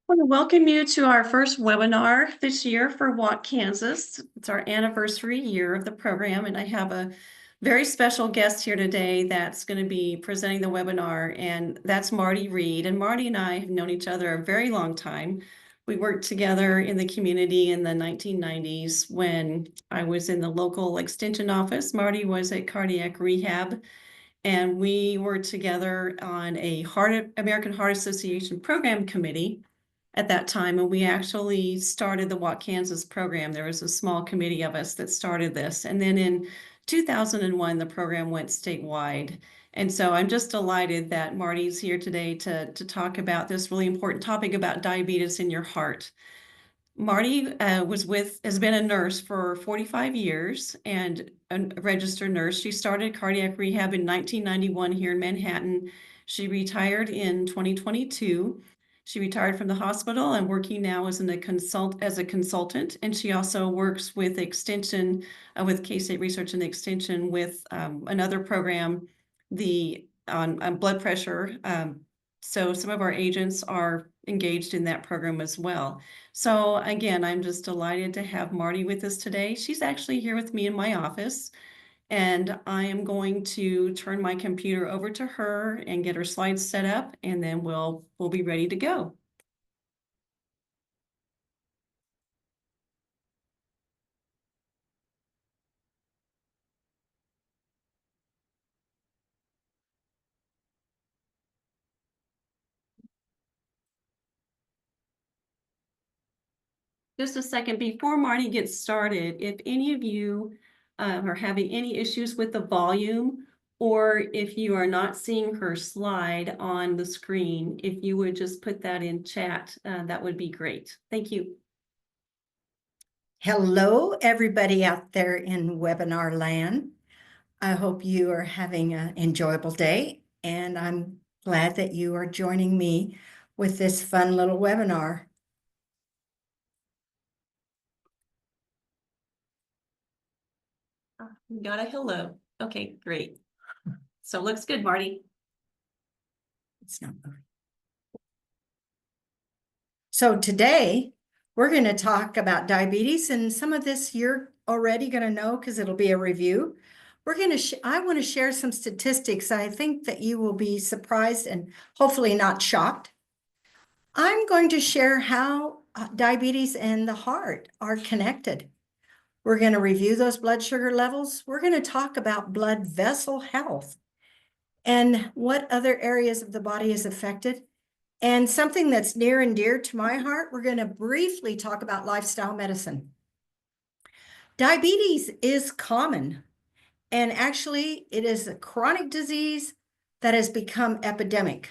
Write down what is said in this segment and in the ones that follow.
want to welcome you to our first webinar this year for Walk Kansas. It's our anniversary year of the program, and I have a very special guest here today that's going to be presenting the webinar, and that's Marty Reed. And Marty and I have known each other a very long time. We worked together in the community in the 1990s when I was in the local extension office. Marty was at cardiac rehab, and we were together on a American Heart Association program committee at that time, and we actually started the Walk Kansas program. There was a small committee of us that started this, and then in 2001 the program went statewide. And so I'm just delighted that Marty's here today to talk about this really important topic about diabetes in your heart. Marty has been a nurse for 45 years and a registered nurse. She started cardiac rehab in 1991 here in Manhattan. She retired in 2022. She retired from the hospital and working now as a consultant. And she also works with Extension, with K-State Research and Extension, with another program, on blood pressure. So some of our agents are engaged in that program as well. So again, I'm just delighted to have Marty with us today. She's actually here with me in my office, and I am going to turn my computer over to her and get her slides set up, and then we'll be ready to go. Just a second before Marty gets started, if any of you are having any issues with the volume, or if you are not seeing her slide on the screen, if you would just put that in chat, that would be great. Thank you. Hello, everybody out there in webinar land. I hope you are having an enjoyable day, and I'm glad that you are joining me with this fun little webinar. We got a hello. Okay, great. So looks good, Marty. It's not moving. So today we're going to talk about diabetes, and some of this you're already going to know because it'll be a review. I want to share some statistics. I think that you will be surprised and hopefully not shocked. I'm going to share how diabetes and the heart are connected. We're going to review those blood sugar levels. We're going to talk about blood vessel health and what other areas of the body is affected. And something that's near and dear to my heart, we're going to briefly talk about lifestyle medicine. Diabetes is common, and actually it is a chronic disease that has become epidemic.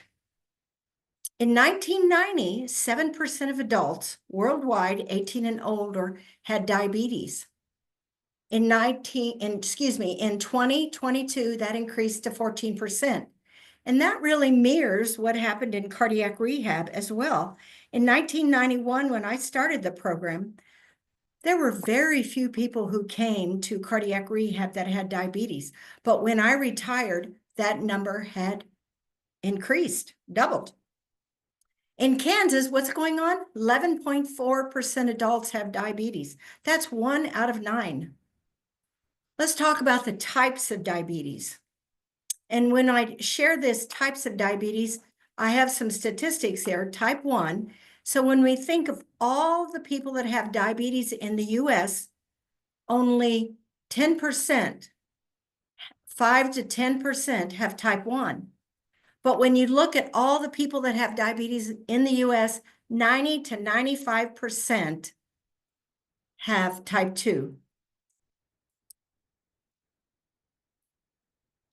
In 1990, 7% of adults worldwide 18 and older had diabetes. In 2022, that increased to 14%. And that really mirrors what happened in cardiac rehab as well. In 1991, when I started the program, there were very few people who came to cardiac rehab that had diabetes. But when I retired, that number had increased, doubled. In Kansas, what's going on? 11.4% adults have diabetes. That's 1 out of 9. Let's talk about the types of diabetes. And when I share this types of diabetes, I have some statistics here. Type 1. So when we think of all the people that have diabetes in the US, only 10%, 5 to 10% have type 1. But when you look at all the people that have diabetes in the US, 90 to 95% have type 2.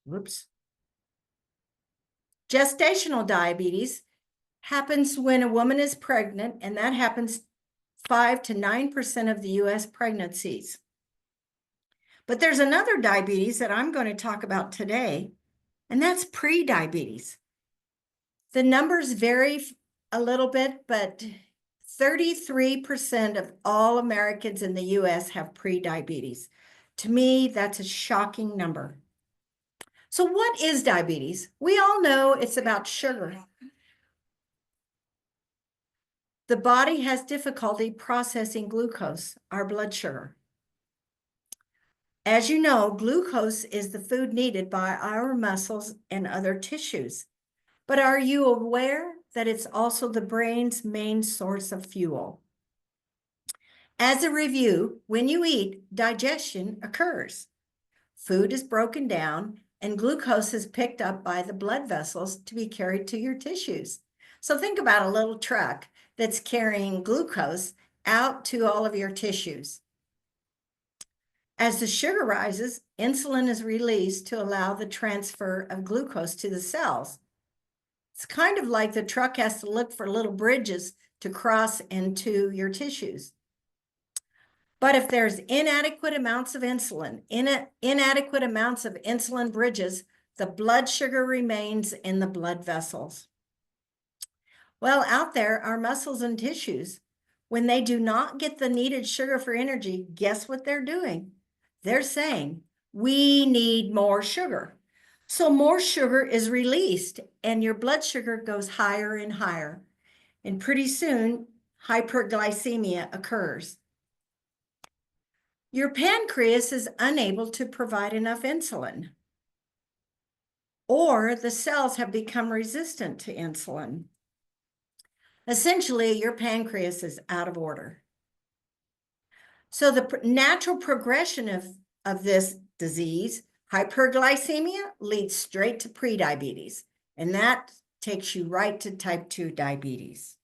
Whoops. Gestational diabetes happens when a woman is pregnant, and that happens 5 to 9% of the US pregnancies. But there's another diabetes that I'm going to talk about today, and that's pre-diabetes. The numbers vary a little bit, but 33% of all Americans in the US have pre-diabetes. To me, that's a shocking number. So what is diabetes? We all know it's about sugar. The body has difficulty processing glucose, our blood sugar. As you know, glucose is the food needed by our muscles and other tissues. But are you aware that it's also the brain's main source of fuel? As a review, when you eat, digestion occurs. Food is broken down and glucose is picked up by the blood vessels to be carried to your tissues. So think about a little truck that's carrying glucose out to all of your tissues. As the sugar rises, insulin is released to allow the transfer of glucose to the cells. It's kind of like the truck has to look for little bridges to cross into your tissues. But if there's inadequate amounts of insulin, inadequate amounts of insulin bridges, the blood sugar remains in the blood vessels. Well, out there, our muscles and tissues, when they do not get the needed sugar for energy, guess what they're doing? They're saying, we need more sugar. So more sugar is released and your blood sugar goes higher and higher. And pretty soon, hyperglycemia occurs. Your pancreas is unable to provide enough insulin, or the cells have become resistant to insulin. Essentially, your pancreas is out of order. So the natural progression of this disease, hyperglycemia, leads straight to prediabetes, and that takes you right to type 2 diabetes.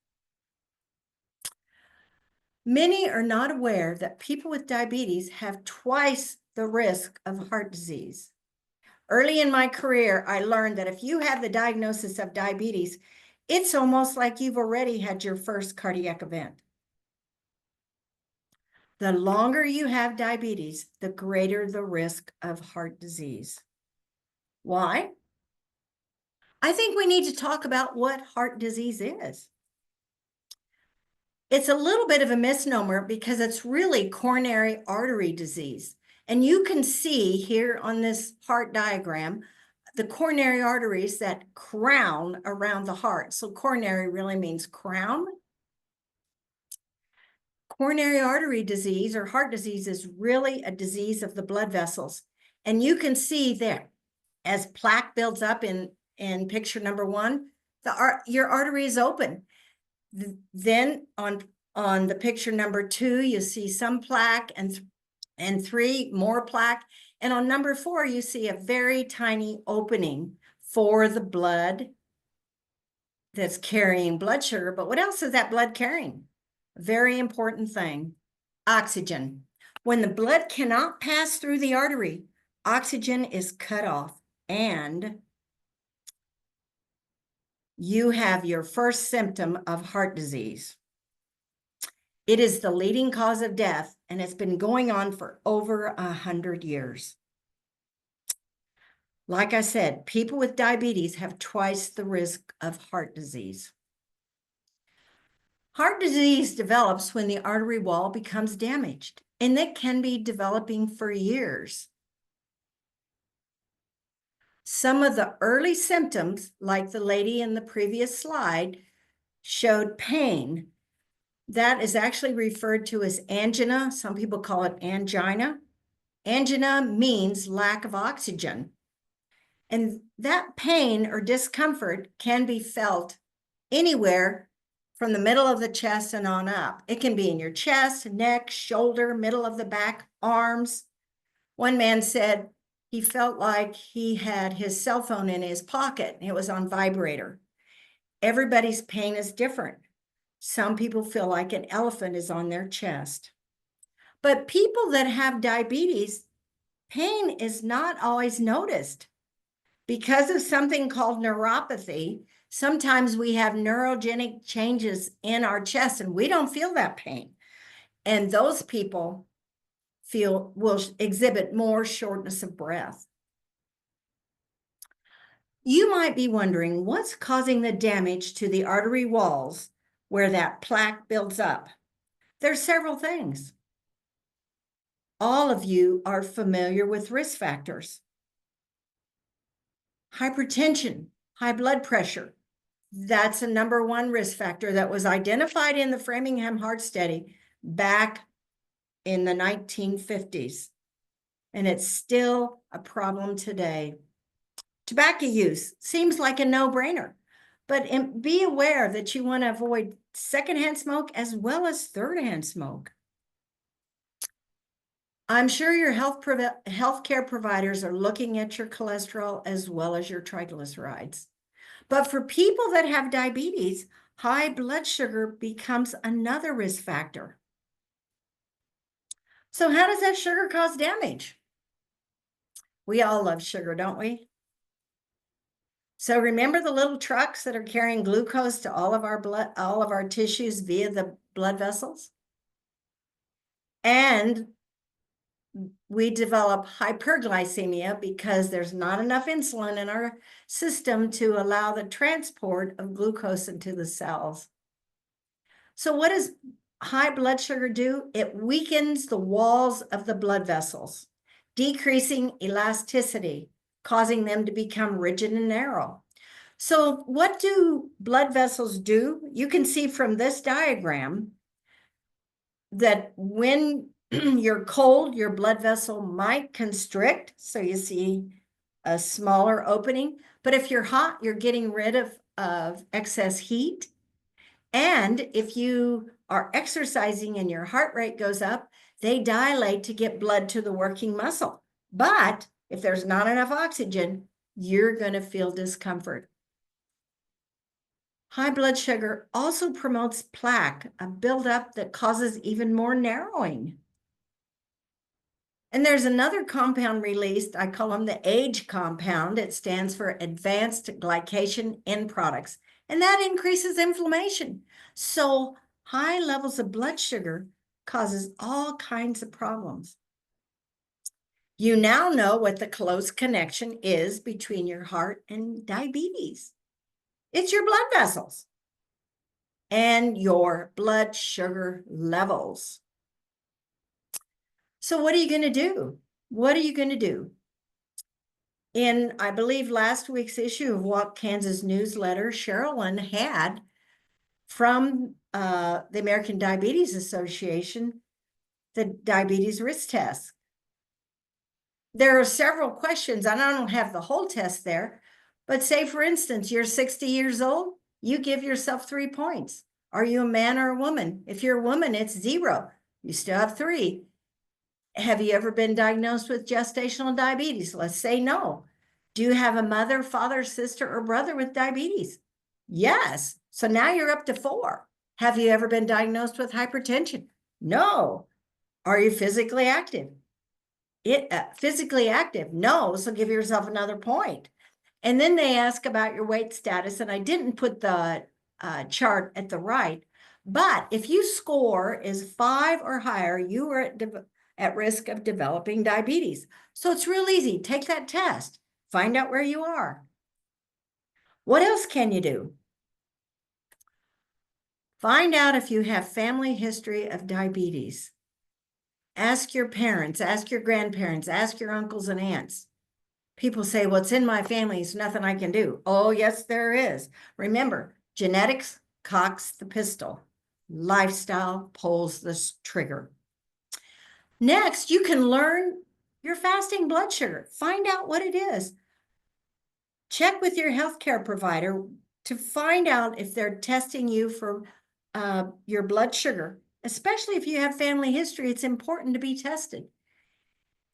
Many are not aware that people with diabetes have twice the risk of heart disease. Early in my career, I learned that if you have the diagnosis of diabetes, it's almost like you've already had your first cardiac event. The longer you have diabetes, the greater the risk of heart disease. Why? I think we need to talk about what heart disease is. It's a little bit of a misnomer because it's really coronary artery disease. And you can see here on this heart diagram, the coronary arteries that crown around the heart. So coronary really means crown. Coronary artery disease or heart disease is really a disease of the blood vessels. And you can see there, as plaque builds up in picture number 1, your artery is open. Then on the picture number 2, you see some plaque, and 3 more plaque. And on number 4, you see a very tiny opening for the blood that's carrying blood sugar. But what else is that blood carrying? Very important thing, oxygen. When the blood cannot pass through the artery, oxygen is cut off, and you have your first symptom of heart disease. It is the leading cause of death, and it's been going on for over 100 years. Like I said, people with diabetes have twice the risk of heart disease. Heart disease develops when the artery wall becomes damaged, and it can be developing for years. Some of the early symptoms, like the lady in the previous slide, showed pain. That is actually referred to as angina. Some people call it angina. Angina means lack of oxygen. And that pain or discomfort can be felt anywhere from the middle of the chest and on up. It can be in your chest, neck, shoulder, middle of the back, arms. One man said he felt like he had his cell phone in his pocket and it was on vibrator. Everybody's pain is different. Some people feel like an elephant is on their chest. But people that have diabetes, pain is not always noticed. Because of something called neuropathy, sometimes we have neurogenic changes in our chest and we don't feel that pain. And those people will exhibit more shortness of breath. You might be wondering what's causing the damage to the artery walls where that plaque builds up. There's several things. All of you are familiar with risk factors. Hypertension, high blood pressure, That's a #1 risk factor that was identified in the Framingham Heart Study back in the 1950s. And it's still a problem today. Tobacco use seems like a no-brainer, but be aware that you want to avoid secondhand smoke as well as third-hand smoke. I'm sure your healthcare providers are looking at your cholesterol as well as your triglycerides. But for people that have diabetes, high blood sugar becomes another risk factor. So how does that sugar cause damage? We all love sugar, don't we? So remember the little trucks that are carrying glucose to all of our tissues via the blood vessels? And we develop hyperglycemia because there's not enough insulin in our system to allow the transport of glucose into the cells. So what does high blood sugar do? It weakens the walls of the blood vessels, decreasing elasticity, causing them to become rigid and narrow. So what do blood vessels do? You can see from this diagram that when you're cold, your blood vessel might constrict. So you see a smaller opening. But if you're hot, you're getting rid of excess heat. And if you are exercising and your heart rate goes up, they dilate to get blood to the working muscle. But if there's not enough oxygen, you're going to feel discomfort. High blood sugar also promotes plaque, a buildup that causes even more narrowing. And there's another compound released, I call them the AGE compound. It stands for Advanced Glycation End Products, and that increases inflammation. So high levels of blood sugar causes all kinds of problems. You now know what the close connection is between your heart and diabetes. It's your blood vessels and your blood sugar levels. So what are you going to do? What are you going to do? In, I believe, last week's issue of Walk Kansas newsletter, Sherilyn had from the American Diabetes Association the diabetes risk test. There are several questions, and I don't have the whole test there, but say, for instance, you're 60 years old, you give yourself 3 points. Are you a man or a woman? If you're a woman, it's 0. You still have 3. Have you ever been diagnosed with gestational diabetes? Let's say no. Do you have a mother, father, sister, or brother with diabetes? Yes. So now you're up to 4. Have you ever been diagnosed with hypertension? No. Are you physically active? Physically active? No. So give yourself another point. And then they ask about your weight status, and I didn't put the chart at the right, but if you score is 5 or higher, you are at risk of developing diabetes. So it's real easy. Take that test. Find out where you are. What else can you do? Find out if you have family history of diabetes. Ask your parents, ask your grandparents, ask your uncles and aunts. People say, well, it's in my family, there's nothing I can do. Oh, yes, there is. Remember, genetics cocks the pistol. Lifestyle pulls the trigger. Next, you can learn your fasting blood sugar. Find out what it is. Check with your healthcare provider to find out if they're testing you for your blood sugar. Especially if you have family history, it's important to be tested.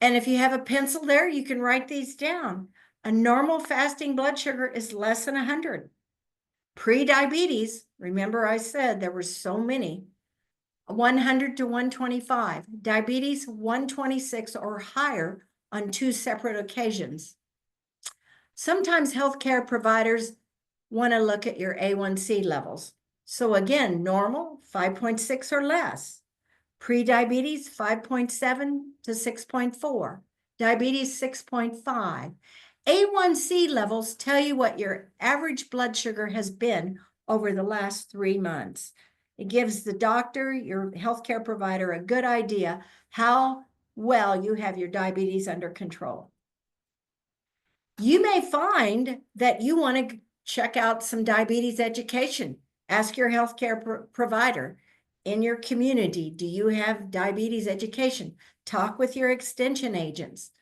And if you have a pencil there, you can write these down. A normal fasting blood sugar is less than 100. Pre-diabetes, remember I said there were so many, 100 to 125. Diabetes, 126 or higher on 2 separate occasions. Sometimes healthcare providers want to look at your A1C levels. So again, normal, 5.6 or less. Pre-diabetes, 5.7 to 6.4. Diabetes, 6.5. A1C levels tell you what your average blood sugar has been over the last 3 months. It gives the doctor, your healthcare provider, a good idea how well you have your diabetes under control. You may find that you want to check out some diabetes education. Ask your healthcare provider in your community, do you have diabetes education? Talk with your extension agents.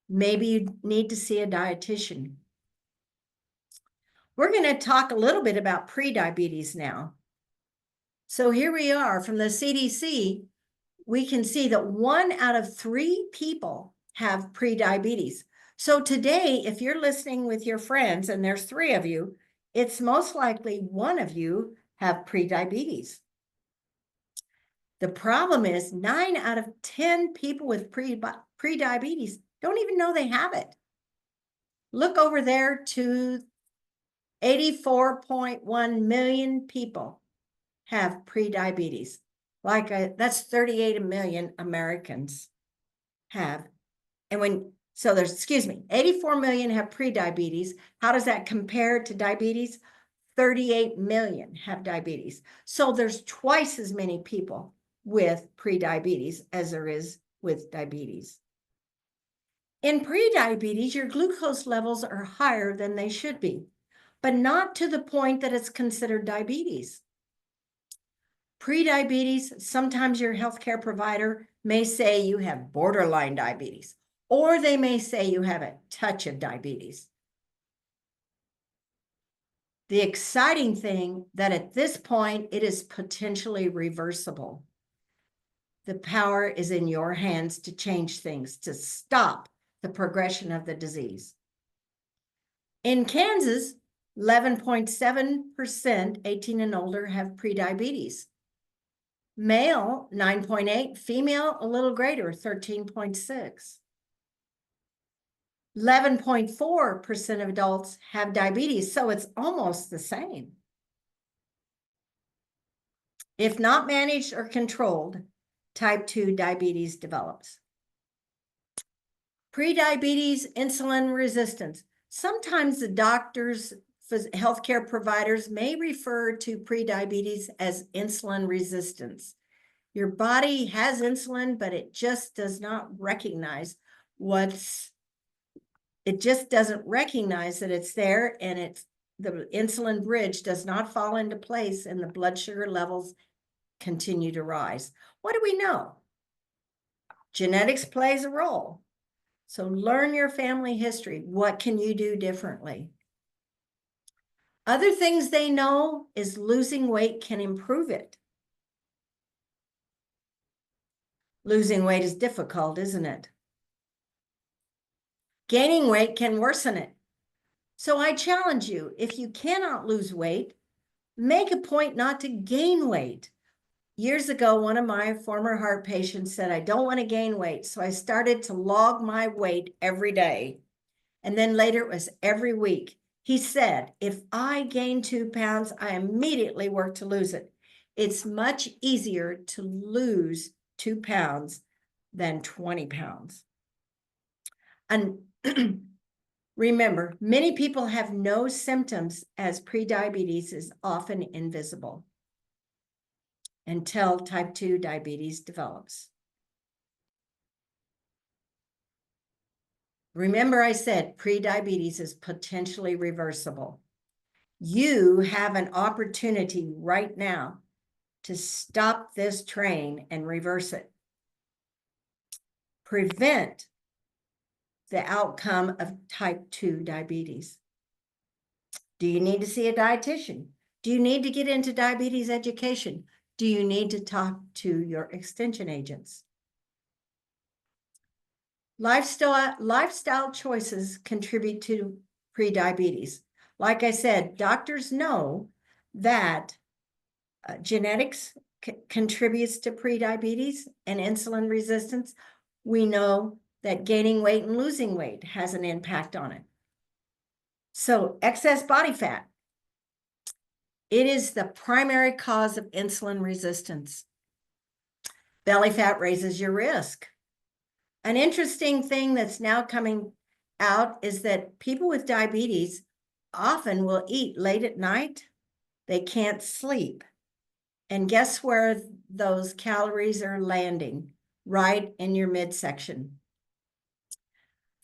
Maybe you need to see a dietitian. We're going to talk a little bit about prediabetes now. So here we are from the CDC. We can see that 1 out of 3 people have prediabetes. So today, if you're listening with your friends and there's 3 of you, it's most likely 1 of you have prediabetes. The problem is 9 out of 10 people with prediabetes don't even know they have it. Look over there to 84.1 million people have prediabetes. That's 38 million Americans have. And there's 84 million have prediabetes. How does that compare to diabetes? 38 million have diabetes. So there's twice as many people with prediabetes as there is with diabetes. In prediabetes, your glucose levels are higher than they should be, but not to the point that it's considered diabetes. Prediabetes, sometimes your healthcare provider may say you have borderline diabetes, or they may say you have a touch of diabetes. The exciting thing that at this point, it is potentially reversible. The power is in your hands to change things, to stop the progression of the disease. In Kansas, 11.7% 18 and older have prediabetes. Male, 9.8, female, a little greater, 13.6. 11.4% of adults have diabetes, so it's almost the same. If not managed or controlled, type 2 diabetes develops. Prediabetes, insulin resistance. Sometimes the doctors, healthcare providers may refer to prediabetes as insulin resistance. Your body has insulin, but it just does not recognize it just doesn't recognize that it's there, and the insulin bridge does not fall into place, and the blood sugar levels continue to rise. What do we know? Genetics plays a role. So learn your family history. What can you do differently? Other things they know is losing weight can improve it. Losing weight is difficult, isn't it? Gaining weight can worsen it. So I challenge you, if you cannot lose weight, make a point not to gain weight. Years ago, one of my former heart patients said, I don't want to gain weight. So I started to log my weight every day. And then later it was every week. He said, if I gain 2 pounds, I immediately work to lose it. It's much easier to lose 2 pounds than 20 pounds. And remember, many people have no symptoms, as prediabetes is often invisible until type 2 diabetes develops. Remember, I said prediabetes is potentially reversible. You have an opportunity right now to stop this train and reverse it. Prevent the outcome of type 2 diabetes. Do you need to see a dietitian? Do you need to get into diabetes education? Do you need to talk to your extension agents? Lifestyle choices contribute to prediabetes. Like I said, doctors know that genetics contributes to prediabetes and insulin resistance. We know that gaining weight and losing weight has an impact on it. So excess body fat, it is the primary cause of insulin resistance. Belly fat raises your risk. An interesting thing that's now coming out is that people with diabetes often will eat late at night. They can't sleep. And guess where those calories are landing? Right in your midsection.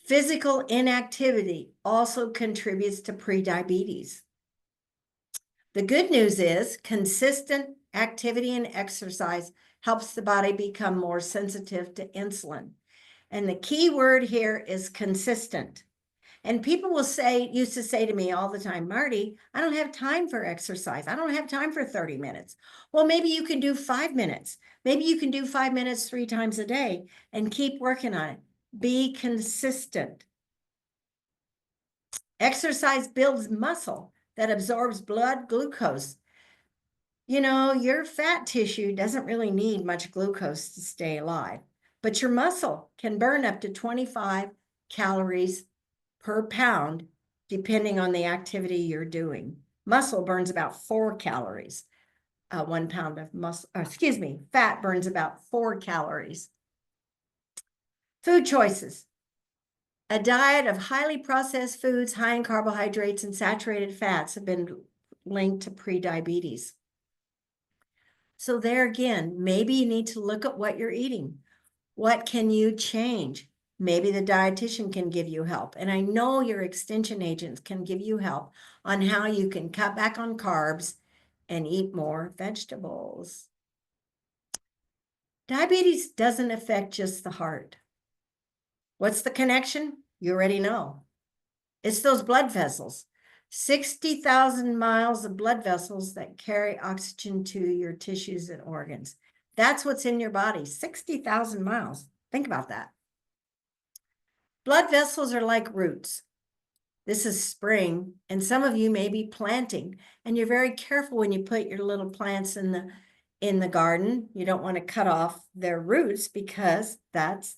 Physical inactivity also contributes to prediabetes. The good news is consistent activity and exercise helps the body become more sensitive to insulin. And the key word here is consistent. And people used to say to me all the time, Marty, I don't have time for exercise. I don't have time for 30 minutes. Well, maybe you can do 5 minutes. Maybe you can do 5 minutes 3 times a day and keep working on it. Be consistent. Exercise builds muscle that absorbs blood glucose. You know, your fat tissue doesn't really need much glucose to stay alive, but your muscle can burn up to 25 calories per pound, depending on the activity you're doing. Muscle burns about 4 calories. 1 pound of muscle, fat burns about 4 calories. Food choices. A diet of highly processed foods, high in carbohydrates and saturated fats have been linked to prediabetes. So there again, maybe you need to look at what you're eating. What can you change? Maybe the dietitian can give you help. And I know your extension agents can give you help on how you can cut back on carbs and eat more vegetables. Diabetes doesn't affect just the heart. What's the connection? You already know. It's those blood vessels. 60,000 miles of blood vessels that carry oxygen to your tissues and organs. That's what's in your body, 60,000 miles. Think about that. Blood vessels are like roots. This is spring, and some of you may be planting, and you're very careful when you put your little plants in the garden. You don't want to cut off their roots because that's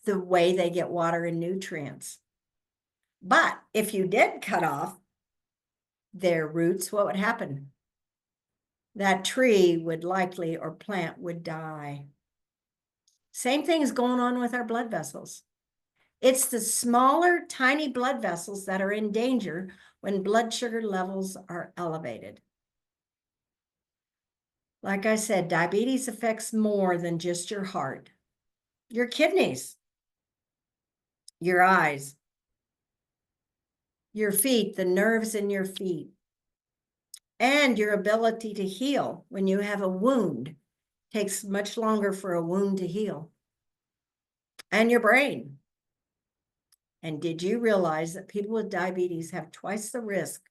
the way they get water and nutrients. But if you did cut off their roots, what would happen? That tree would likely, or plant would die. Same thing is going on with our blood vessels. It's the smaller, tiny blood vessels that are in danger when blood sugar levels are elevated. Like I said, diabetes affects more than just your heart, your kidneys, your eyes, your feet, the nerves in your feet, and your ability to heal when you have a wound. It takes much longer for a wound to heal. And your brain. And did you realize that people with diabetes have twice the risk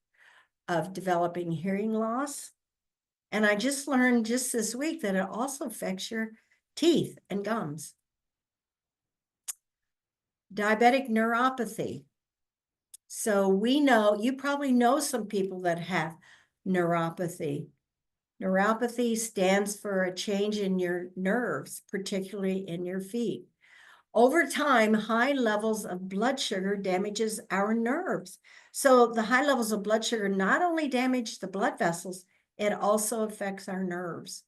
of developing hearing loss? And I just learned just this week that it also affects your teeth and gums. Diabetic neuropathy. So we know, you probably know some people that have neuropathy. Neuropathy stands for a change in your nerves, particularly in your feet. Over time, high levels of blood sugar damages our nerves. So the high levels of blood sugar not only damage the blood vessels, it also affects our nerves.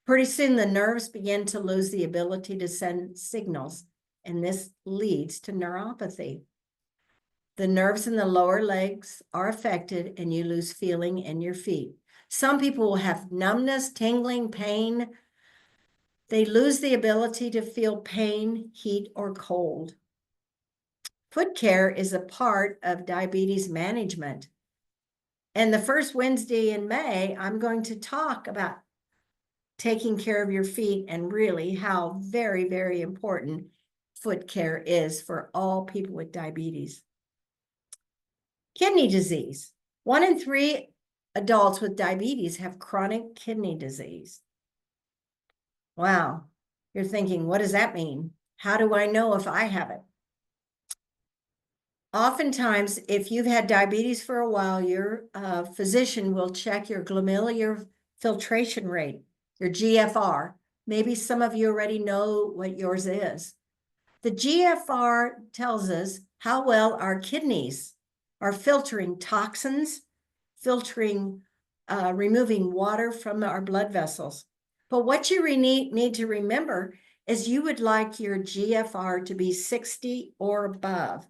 Pretty soon, the nerves begin to lose the ability to send signals, and this leads to neuropathy. The nerves in the lower legs are affected, and you lose feeling in your feet. Some people will have numbness, tingling, pain. They lose the ability to feel pain, heat, or cold. Foot care is a part of diabetes management. And the first Wednesday in May, I'm going to talk about taking care of your feet and really how very, very important foot care is for all people with diabetes. Kidney disease. 1 in 3 adults with diabetes have chronic kidney disease. Wow. You're thinking, what does that mean? How do I know if I have it? Oftentimes, if you've had diabetes for a while, your physician will check your glomerular filtration rate, your GFR. Maybe some of you already know what yours is. The GFR tells us how well our kidneys are filtering toxins, removing water from our blood vessels. But what you need to remember is you would like your GFR to be 60 or above.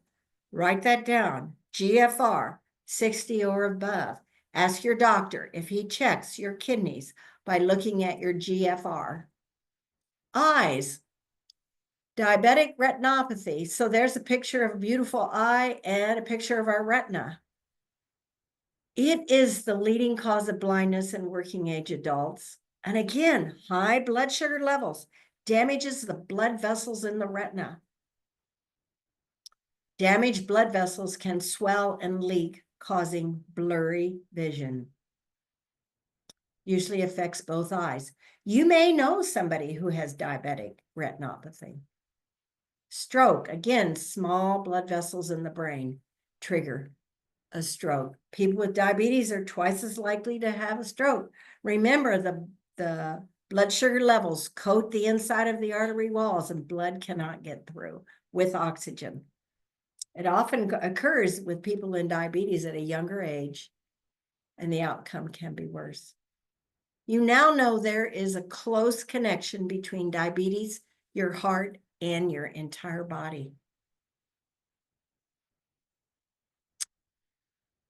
Write that down, GFR, 60 or above. Ask your doctor if he checks your kidneys by looking at your GFR. Eyes. Diabetic retinopathy. So there's a picture of a beautiful eye and a picture of our retina. It is the leading cause of blindness in working age adults. And again, high blood sugar levels damages the blood vessels in the retina. Damaged blood vessels can swell and leak, causing blurry vision. Usually affects both eyes. You may know somebody who has diabetic retinopathy. Stroke, again, small blood vessels in the brain trigger a stroke. People with diabetes are twice as likely to have a stroke. Remember, the blood sugar levels coat the inside of the artery walls and blood cannot get through with oxygen. It often occurs with people in diabetes at a younger age, and the outcome can be worse. You now know there is a close connection between diabetes, your heart, and your entire body.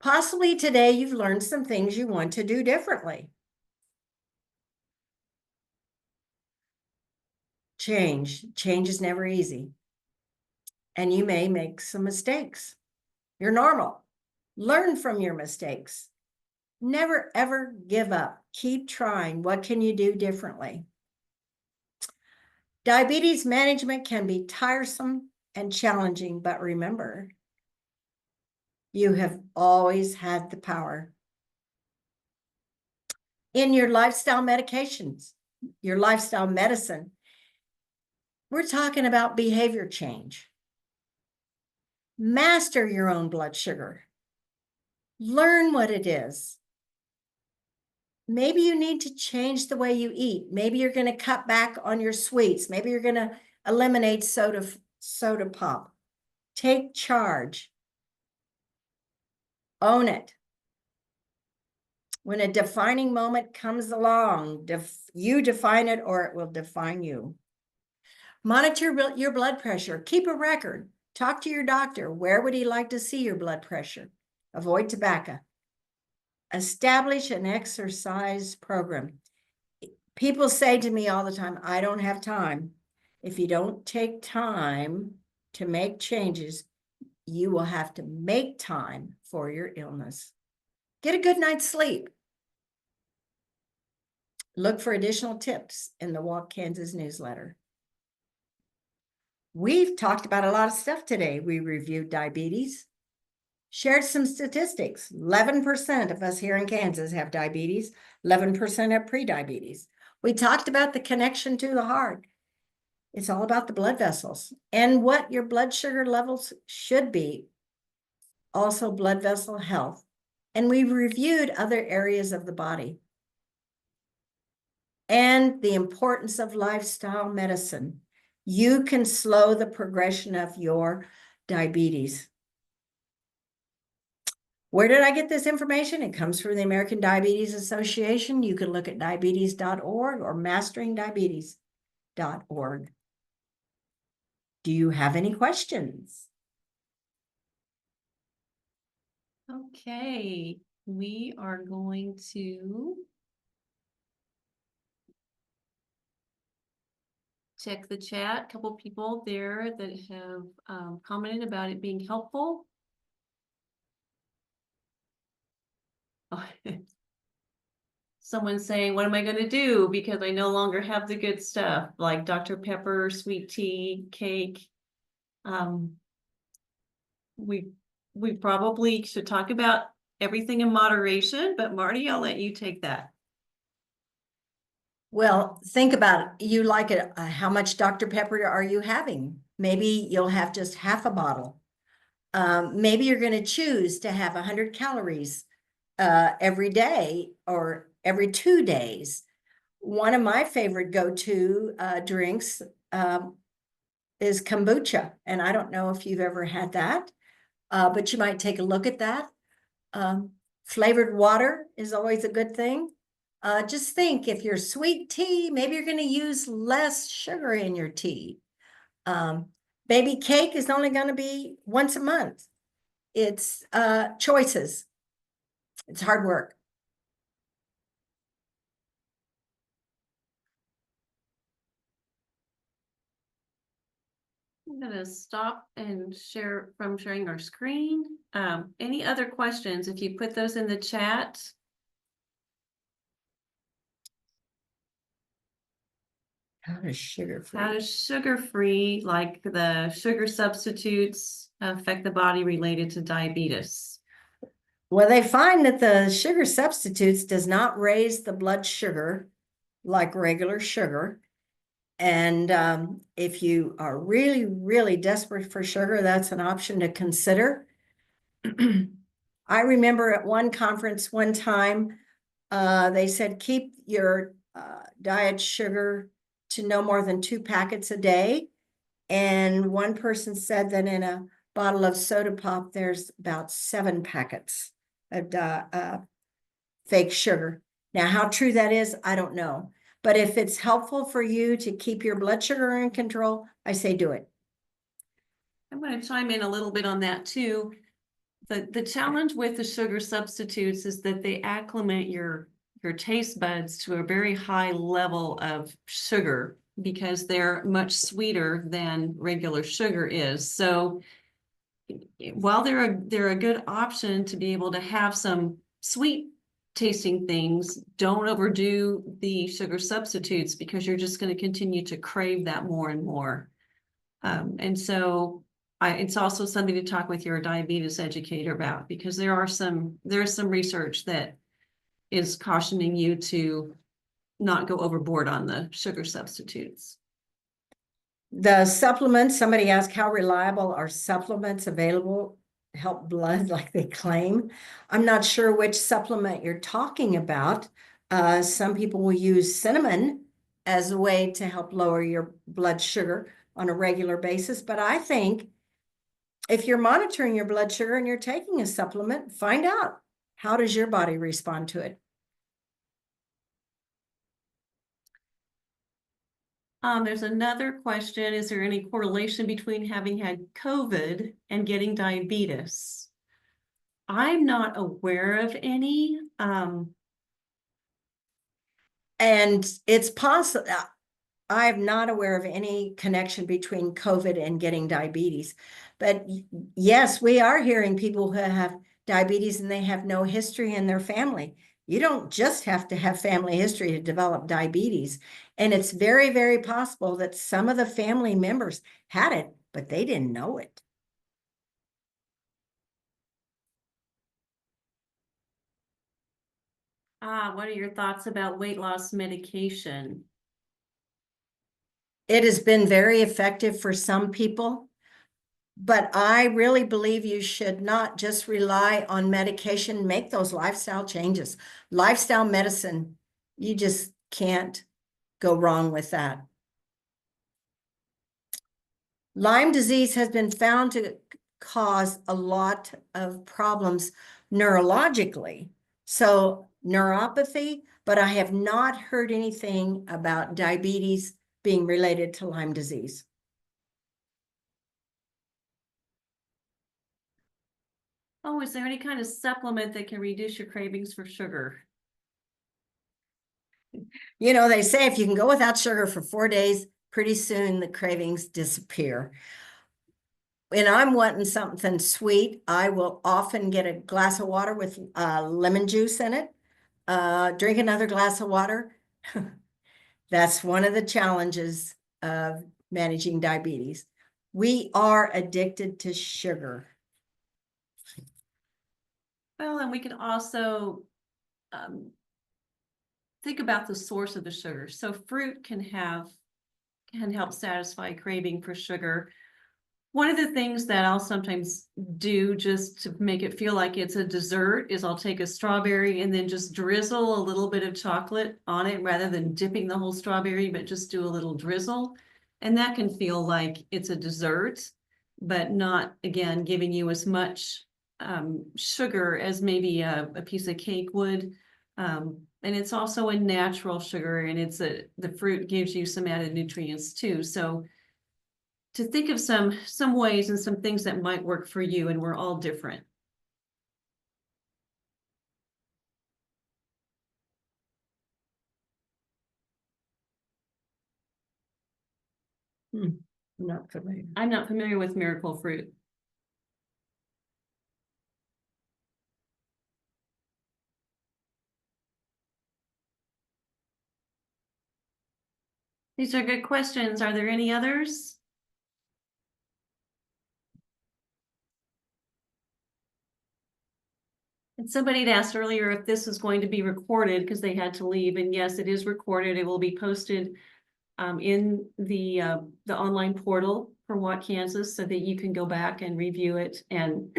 Possibly today you've learned some things you want to do differently. Change is never easy. And you may make some mistakes. You're normal. Learn from your mistakes. Never, ever give up. Keep trying. What can you do differently? Diabetes management can be tiresome and challenging, but remember, you have always had the power. In your lifestyle medications, your lifestyle medicine, we're talking about behavior change. Master your own blood sugar. Learn what it is. Maybe you need to change the way you eat. Maybe you're going to cut back on your sweets. Maybe you're going to eliminate soda pop. Take charge. Own it. When a defining moment comes along, you define it or it will define you. Monitor your blood pressure. Keep a record. Talk to your doctor. Where would he like to see your blood pressure? Avoid tobacco. Establish an exercise program. People say to me all the time, I don't have time. If you don't take time to make changes, you will have to make time for your illness. Get a good night's sleep. Look for additional tips in the Walk Kansas newsletter. We've talked about a lot of stuff today. We reviewed diabetes, shared some statistics. 11% of us here in Kansas have diabetes, 11% have prediabetes. We talked about the connection to the heart. It's all about the blood vessels and what your blood sugar levels should be. Also, blood vessel health. And we reviewed other areas of the body. And the importance of lifestyle medicine. You can slow the progression of your diabetes. Where did I get this information? It comes from the American Diabetes Association. You can look at diabetes.org or masteringdiabetes.org. Do you have any questions? Okay, we are going to check the chat. A couple people there that have commented about it being helpful. Someone saying, what am I going to do? Because I no longer have the good stuff like Dr. Pepper, sweet tea, cake. We probably should talk about everything in moderation, but Marty, I'll let you take that. Well, think about it. You like it. How much Dr. Pepper are you having? Maybe you'll have just half a bottle. Maybe you're going to choose to have 100 calories every day or every 2 days. One of my favorite go-to drinks is kombucha. And I don't know if you've ever had that, but you might take a look at that. Flavored water is always a good thing. Just think, if your sweet tea, maybe you're going to use less sugar in your tea. Baby cake is only going to be once a month. It's choices. It's hard work. I'm gonna stop and share from sharing our screen. Any other questions? If you put those in the chat. How does sugar-free? How does sugar-free, like the sugar substitutes, affect the body related to diabetes? Well, they find that the sugar substitutes does not raise the blood sugar like regular sugar. And if you are really, really desperate for sugar, that's an option to consider. I remember at one conference one time, they said, keep your diet sugar to no more than 2 packets a day. And one person said that in a bottle of soda pop, there's about 7 packets of fake sugar. Now, how true that is, I don't know. But if it's helpful for you to keep your blood sugar in control, I say do it. I'm going to chime in a little bit on that too. The challenge with the sugar substitutes is that they acclimate your taste buds to a very high level of sugar because they're much sweeter than regular sugar is. So while they're a good option to be able to have some sweet tasting things, don't overdo the sugar substitutes because you're just going to continue to crave that more and more. And so it's also something to talk with your diabetes educator about because there's some research that is cautioning you to not go overboard on the sugar substitutes. The supplements, somebody asked how reliable are supplements available to help blood like they claim. I'm not sure which supplement you're talking about. Some people will use cinnamon as a way to help lower your blood sugar on a regular basis. But I think if you're monitoring your blood sugar and you're taking a supplement, find out how does your body respond to it. There's another question. Is there any correlation between having had COVID and getting diabetes? I'm not aware of any. And it's possible. I'm not aware of any connection between COVID and getting diabetes. But yes, we are hearing people who have diabetes and they have no history in their family. You don't just have to have family history to develop diabetes. And it's very, very possible that some of the family members had it, but they didn't know it. What are your thoughts about weight loss medication? It has been very effective for some people. But I really believe you should not just rely on medication, make those lifestyle changes. Lifestyle medicine, you just can't go wrong with that. Lyme disease has been found to cause a lot of problems neurologically. So neuropathy, but I have not heard anything about diabetes being related to Lyme disease. Oh, is there any kind of supplement that can reduce your cravings for sugar? You know, they say if you can go without sugar for 4 days, pretty soon the cravings disappear. When I'm wanting something sweet, I will often get a glass of water with lemon juice in it. Drink another glass of water. That's one of the challenges of managing diabetes. We are addicted to sugar. Well, and we can also think about the source of the sugar. So fruit can help satisfy craving for sugar. One of the things that I'll sometimes do just to make it feel like it's a dessert is I'll take a strawberry and then just drizzle a little bit of chocolate on it rather than dipping the whole strawberry, but just do a little drizzle. And that can feel like it's a dessert, but not, again, giving you as much sugar as maybe a piece of cake would. And it's also a natural sugar, and the fruit gives you some added nutrients too. So to think of some ways and some things that might work for you, and we're all different. Not familiar. I'm not familiar with miracle fruit. These are good questions. Are there any others? And somebody had asked earlier if this is going to be recorded because they had to leave, and yes, it is recorded. It will be posted in the online portal for Watt, Kansas, so that you can go back and review it and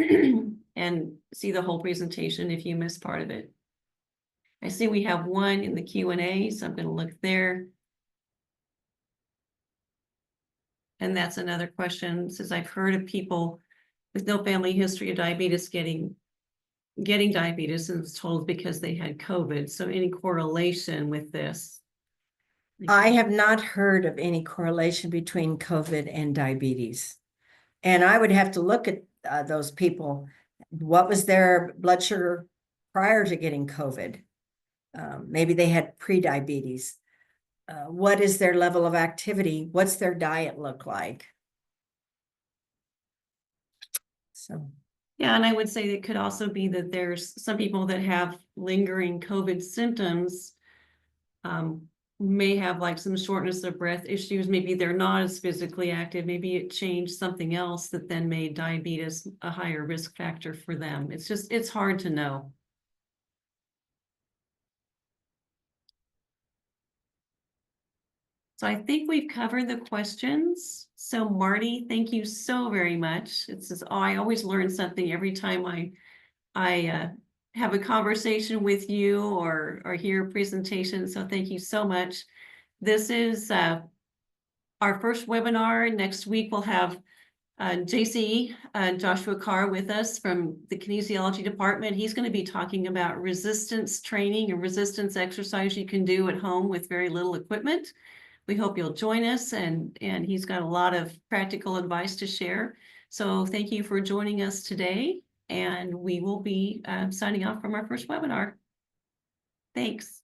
and see the whole presentation if you missed part of it. I see we have one in the Q&A, so I'm going to look there. And that's another question, says I've heard of people with no family history of diabetes getting diabetes, and it's told because they had COVID. So any correlation with this? I have not heard of any correlation between COVID and diabetes. And I would have to look at those people. What was their blood sugar prior to getting COVID? Maybe they had pre-diabetes. What is their level of activity? What's their diet look like? So. Yeah, and I would say it could also be that there's some people that have lingering COVID symptoms, may have like some shortness of breath issues. Maybe they're not as physically active. Maybe it changed something else that then made diabetes a higher risk factor for them. It's hard to know. So I think we've covered the questions. So Marty, thank you so very much. I always learn something every time I have a conversation with you or hear a presentation. So thank you so much. This is our first webinar. Next week we'll have JC Joshua Carr with us from the kinesiology department. He's going to be talking about resistance training and resistance exercise you can do at home with very little equipment. We hope you'll join us, and he's got a lot of practical advice to share. So thank you for joining us today, and we will be signing off from our first webinar. Thanks.